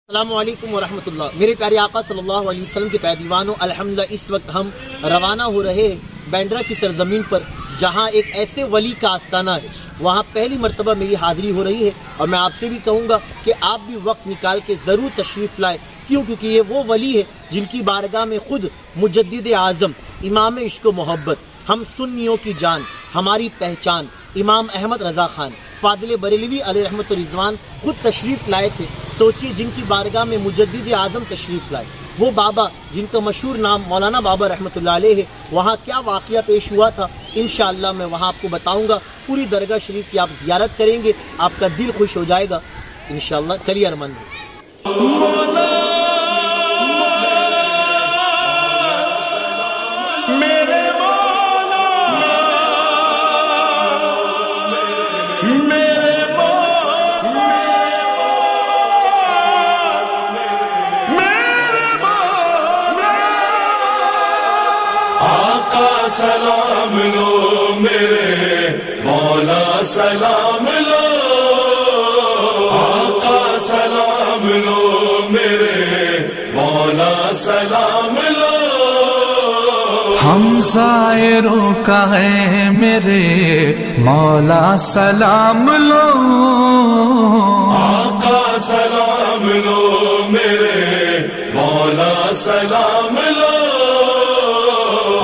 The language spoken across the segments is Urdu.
السلام علیکم ورحمۃ اللہ۔ میرے پیارے آقا صلی اللہ علیہ وسلم کے پیروانوں، الحمدللہ اس وقت ہم روانہ ہو رہے ہیں بینڈرا کی سرزمین پر، جہاں ایک ایسے ولی کا آستانہ ہے۔ وہاں پہلی مرتبہ میری حاضری ہو رہی ہے اور میں آپ سے بھی کہوں گا کہ آپ بھی وقت نکال کے ضرور تشریف لائیں، کیونکہ یہ وہ ولی ہے جن کی بارگاہ میں خود مجدد اعظم امام عشق و محبت، ہم سنیوں کی جان، ہماری پہچان امام احمد رضا خان فاضل بریلوی علیہ رحمت و رضوان خود تشریف لائے تھے۔ سوچیے جن کی بارگاہ میں مجدد اعظم تشریف لائے، وہ بابا جن کا مشہور نام مولانا بابا رحمۃ اللہ علیہ ہے، وہاں کیا واقعہ پیش ہوا تھا انشاءاللہ میں وہاں آپ کو بتاؤں گا۔ پوری درگاہ شریف کی آپ زیارت کریں گے، آپ کا دل خوش ہو جائے گا انشاءاللہ۔ چلیے ارمان سلام لو میرے مولا، سلام لو آقا، سلام لو میرے مولا، سلام لو۔ ہم زائروں کا ہے میرے مولا، سلام لو آقا، سلام لو میرے مولا، سلام لو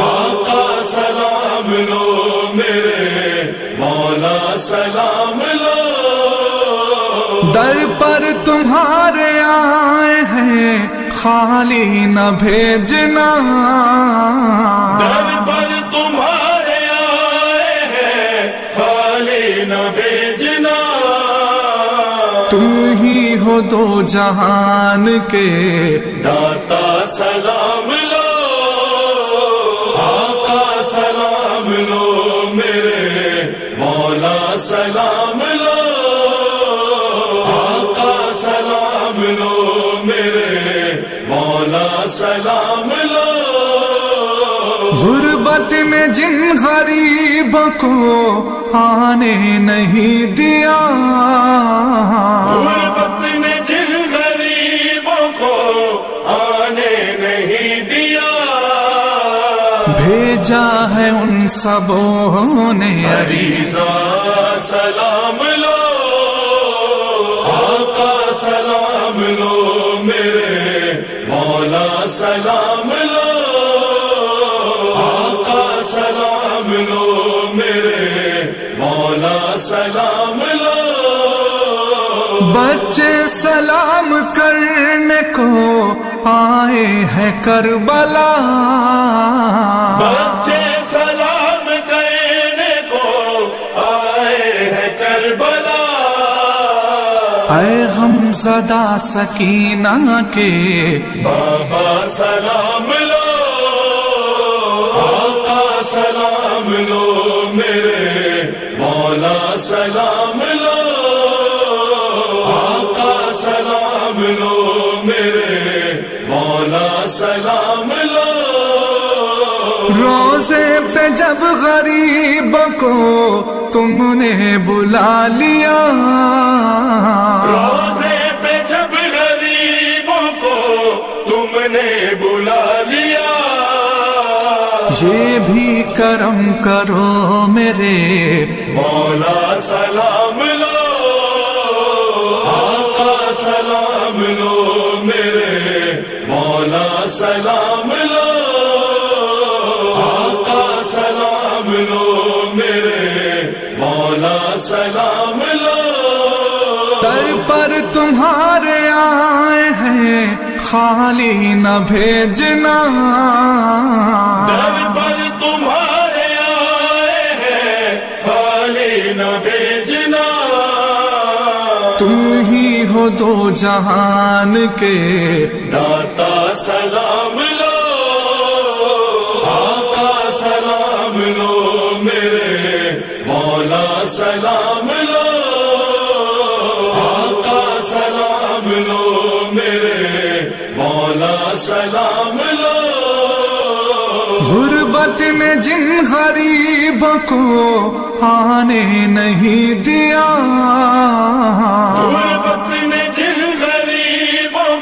آقا، سلام لو میرے مولا، سلام لو۔ در پر تمہارے آئے ہیں خالی نہ بھیجنا، در پر تمہارے آئے ہیں خالی نہ بھیجنا۔ تم ہی ہو دو جہان کے داتا، سلام لو آقا، سلام لو میرے مولا، سلام لو آقا، سلام لو میرے مولا، سلام لو۔ غربت نے جن غریبوں کو آنے نہیں دیا، غربت نے جن غریبوں کو آنے نہیں دیا، بھیجا ہے ان سبوں نے عریضہ، سلام لو آقا، سلام لو میرے مولا، سلام لو آقا، سلام لو میرے مولا، سلام لو۔ بچے سلام کرنے کو آئے ہیں کربلا، بچے سلام کرنے کو آئے ہیں کربلا۔ اے غم زدہ سکینہ کے بابا، سلام لو آقا، سلام لو میرے مولا، سلام لو آقا، سلام لو میرے مولا، سلام لو۔ روزے پہ جب غریب کو تم نے بلا لیا، روزے پہ جب غریبوں کو تم نے بلا لیا، یہ بھی کرم کرو میرے مولا، سلام لو آقا، سلام لو میرے مولا، سلام لو آقا، سلام لو میرے مولا، سلام لو۔ در پر تمہارے آئے ہیں خالی نہ بھیجنا، در پر تمہارے آئے ہیں خالی نہ بھیجنا۔ تم ہی ہو دو جہان کے داتا، سلام لو آقا، سلام لو میرے مولا، سلام لو آقا، سلام لو میرے مولا، سلام لو۔ غربت نے جن غریبوں کو آنے نہیں دیا، غربت نے جن غریبوں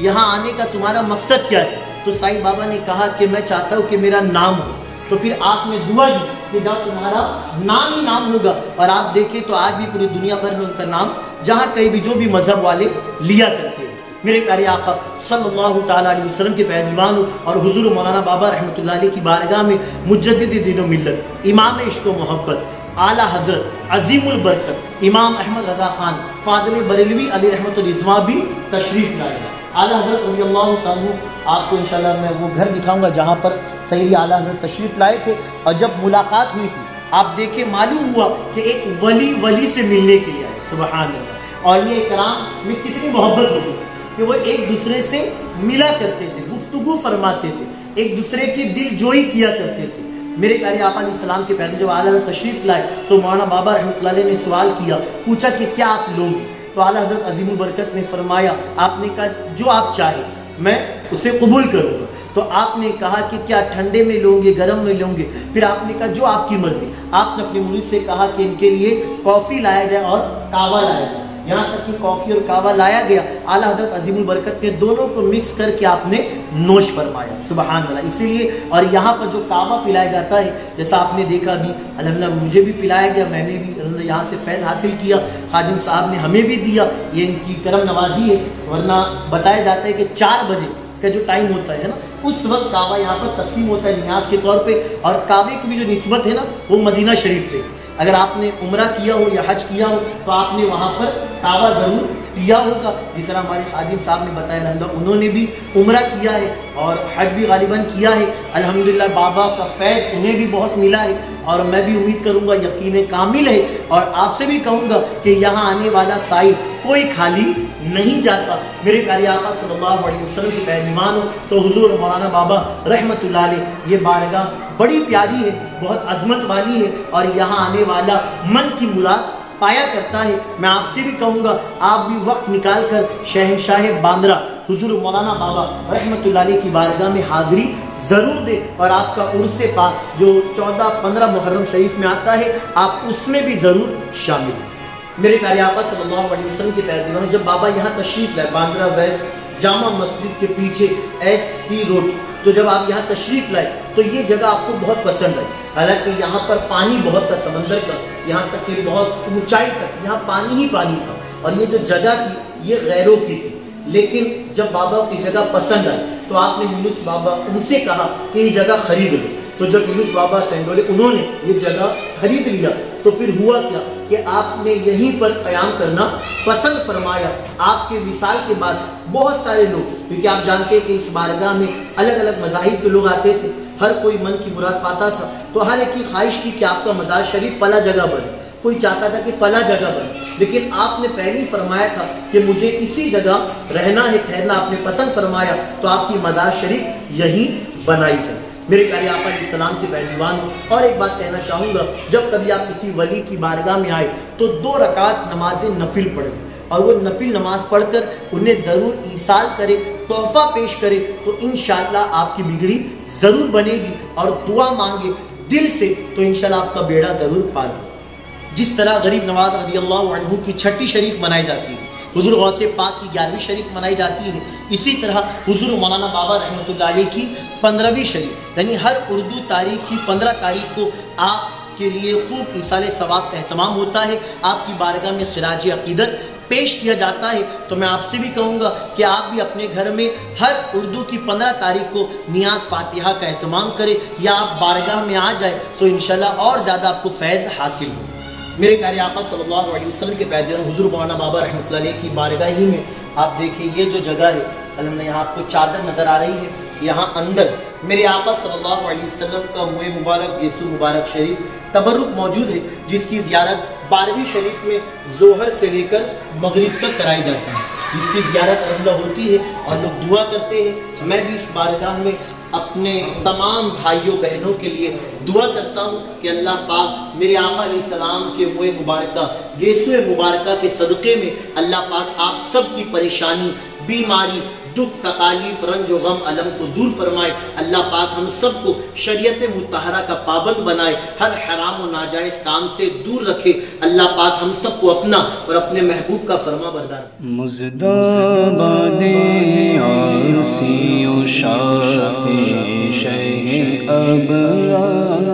یہاں آنے کا تمہارا مقصد کیا ہے؟ تو سائیں بابا نے کہا کہ میں چاہتا ہوں کہ میرا نام ہو۔ تو پھر آپ نے دعا دی کہ جہاں تمہارا نام ہی نام ہوگا، اور آپ دیکھیں تو آج بھی پوری دنیا بھر میں ان کا نام جہاں کہیں بھی جو بھی مذہب والے لیا کرتے ہیں۔ میرے پیارے آقا صلی اللہ تعالیٰ علیہ وسلم کے پیروان اور حضور مولانا بابا رحمۃ اللہ علیہ کی بارگاہ میں مجدد دین و ملت، امام عشق و محبت، اعلیٰ حضرت عظیم البرکت امام احمد رضا خان فاضل بریلوی علیہ رحمۃ الرضوان بھی تشریف لائے گا۔ اعلیٰ حضرت رضی اللہ تعالیٰ، آپ کو انشاءاللہ میں وہ گھر دکھاؤں گا جہاں پر سیدی اعلیٰ حضرت تشریف لائے تھے، اور جب ملاقات ہوئی تھی آپ دیکھیں معلوم ہوا کہ ایک ولی سے ملنے کے لیے آئے، سبحان اللہ۔ اور یہ اکرام میں کتنی محبت ہوتی کہ وہ ایک دوسرے سے ملا کرتے تھے، گفتگو فرماتے تھے، ایک دوسرے کی دل جوئی کیا کرتے تھے۔ میرے پیارے آقا علیہ السلام کے پیغام جب اعلیٰ حضرت تشریف لائے تو مولانا بابا رحمۃ اللہ علیہ نے سوال کیا، پوچھا کہ کیا آپ لوگ؟ تو اعلیٰ حضرت عظیم البرکت نے فرمایا، آپ نے کہا جو آپ چاہیں میں اسے قبول کروں گا۔ تو آپ نے کہا کہ کیا ٹھنڈے میں لوں گے گرم میں لوں گے؟ پھر آپ نے کہا جو آپ کی مرضی۔ آپ نے اپنے مرید سے کہا کہ ان کے لیے کافی لایا جائے اور کعوہ لایا جائے، یہاں تک کہ کافی اور کعوہ لایا گیا۔ اعلیٰ حضرت عظیم البرکت نے دونوں کو مکس کر کے آپ نے نوش فرمایا، سبحان اللہ۔ اسی لیے اور یہاں پر جو کعوہ پلایا جاتا ہے، جیسا آپ نے دیکھا بھی الحمدللہ مجھے بھی پلایا گیا، میں نے بھی الحمدللہ یہاں سے فیض حاصل کیا، خادم صاحب نے ہمیں بھی دیا، یہ ان کی کرم نوازی ہے۔ ورنہ بتایا جاتا ہے کہ 4 بجے کا جو ٹائم ہوتا ہے نا، اس وقت کعوہ یہاں پر تقسیم ہوتا ہے نیاز کے طور پہ، اور کعبے کی بھی جو نسبت ہے نا وہ مدینہ شریف سے۔ اگر آپ نے عمرہ کیا ہو یا حج کیا ہو تو آپ نے وہاں پر کعوہ ضرور پیا ہوگا، جس طرح ہمارے خادم صاحب نے بتایا الحمدللہ انہوں نے بھی عمرہ کیا ہے اور حج بھی غالباً کیا ہے، الحمدللہ بابا کا فیض انہیں بھی بہت ملا ہے، اور میں بھی امید کروں گا یقین کامل ہے، اور آپ سے بھی کہوں گا کہ یہاں آنے والا سائل کوئی خالی نہیں جاتا۔ میرے پیارے آقا صلی اللہ علیہ وسلم کے پیروان ہو تو حضور مولانا بابا رحمۃ اللہ علیہ، یہ بارگاہ بڑی پیاری ہے، بہت عظمت والی ہے، اور یہاں آنے والا من کی مراد پایا کرتا ہے۔ میں آپ سے بھی کہوں گا آپ بھی وقت نکال کر شہنشاہ باندرا حضور مولانا بابا رحمۃ اللہ علیہ کی بارگاہ میں حاضری ضرور دے، اور آپ کا عرس پاک جو 14-15 محرم شریف میں آتا ہے آپ اس میں بھی ضرور شامل ہیں۔ میرے پیارے آقا صلی اللہ علیہ وسلم کے پیروان جب بابا یہاں تشریف لائے، باندرا ویسٹ جامع مسجد کے پیچھے SP روڈ، تو جب آپ یہاں تشریف لائے تو یہ جگہ آپ کو بہت پسند ہے۔ حالانکہ یہاں پر پانی بہت تھا، سمندر کا، یہاں تک کہ بہت اونچائی تک یہاں پانی ہی پانی تھا، اور یہ جو جگہ تھی یہ غیروں کی تھی، لیکن جب بابا کی جگہ پسند آئی تو آپ نے یونس بابا ان سے کہا کہ یہ جگہ خرید لو۔ تو جب یونس بابا سینڈولے انہوں نے یہ جگہ خرید لیا تو پھر ہوا کیا کہ آپ نے یہیں پر قیام کرنا پسند فرمایا۔ آپ کے وصال کے بعد بہت سارے لوگ، کیونکہ آپ جانتے ہیں کہ اس بارگاہ میں الگ الگ مذاہب کے لوگ آتے تھے، ہر کوئی من کی مراد پاتا تھا، تو ہر ایک کی خواہش تھی کہ آپ کا مزار شریف فلاں جگہ بنے، کوئی چاہتا تھا کہ فلاں جگہ بنے، لیکن آپ نے پہلے ہی فرمایا تھا کہ مجھے اسی جگہ رہنا ہے، ٹھہرنا آپ نے پسند فرمایا، تو آپ کی مزار شریف یہی بنائی گئی۔ میرے پیارے آقا علیہ السلام کے پیروان ہوں، اور ایک بات کہنا چاہوں گا، جب کبھی آپ کسی ولی کی بارگاہ میں آئے تو 2 رکعت نماز نفل پڑھیں، اور وہ نفل نماز پڑھ کر انہیں ضرور ایصال کرے، تحفہ پیش کرے، تو انشاءاللہ آپ کی بگڑی ضرور بنے گی، اور دعا مانگے دل سے تو انشاءاللہ آپ کا بیڑا ضرور پار ہو۔ جس طرح غریب نواز رضی اللہ عنہ کی 6ٹھی شریف منائی جاتی ہے، حضور غوث پاک کی 11ویں شریف منائی جاتی ہے، اسی طرح حضور مولانا بابا رحمۃ اللہ علیہ کی 15ویں شریف، یعنی ہر اردو تاریخ کی 15 تاریخ کو آپ کے لیے خوب ایصال ثواب کا اہتمام ہوتا ہے، آپ کی بارگاہ میں خراج عقیدت پیش کیا جاتا ہے۔ تو میں آپ سے بھی کہوں گا کہ آپ بھی اپنے گھر میں ہر اردو کی 15 تاریخ کو نیاز فاتحہ کا اہتمام کریں، یا آپ بارگاہ میں آ جائے تو انشاءاللہ اور زیادہ آپ کو فیض حاصل ہو۔ میرے پیارے آقا صلی اللہ علیہ وسلم کے پیروان حضور مولانا بابا رحمۃ اللہ علیہ کی بارگاہ ہی میں آپ دیکھیں یہ جو جگہ ہے الحمدللہ، یہاں آپ کو چادر نظر آ رہی ہے، یہاں اندر میرے آقا صلی اللہ علیہ وسلم کا منہ مبارک گیسو مبارک شریف تبرک موجود ہے، جس کی زیارت 12ویں شریف میں ظہر سے لے کر مغرب تک کرائی جاتی ہے، جس کی زیارت الحمدللہ ہوتی ہے اور لوگ دعا کرتے ہیں۔ میں بھی اس بارگاہ میں اپنے تمام بھائیوں بہنوں کے لیے دعا کرتا ہوں کہ اللہ پاک میرے آقا علیہ السلام کے منہ مبارکہ گیسو مبارکہ کے صدقے میں اللہ پاک آپ سب کی پریشانی بیماری، دکھ، تکالیف، رنج و غم، علم کو دور فرمائے۔ اللہ پاک ہم سب کو شریعت مطہرہ کا پابند بنائے، ہر حرام و ناجائز کام سے دور رکھے۔ اللہ پاک ہم سب کو اپنا اور اپنے محبوب کا فرما بردار۔ مزداباد عاصی و شافی شیخ ابرار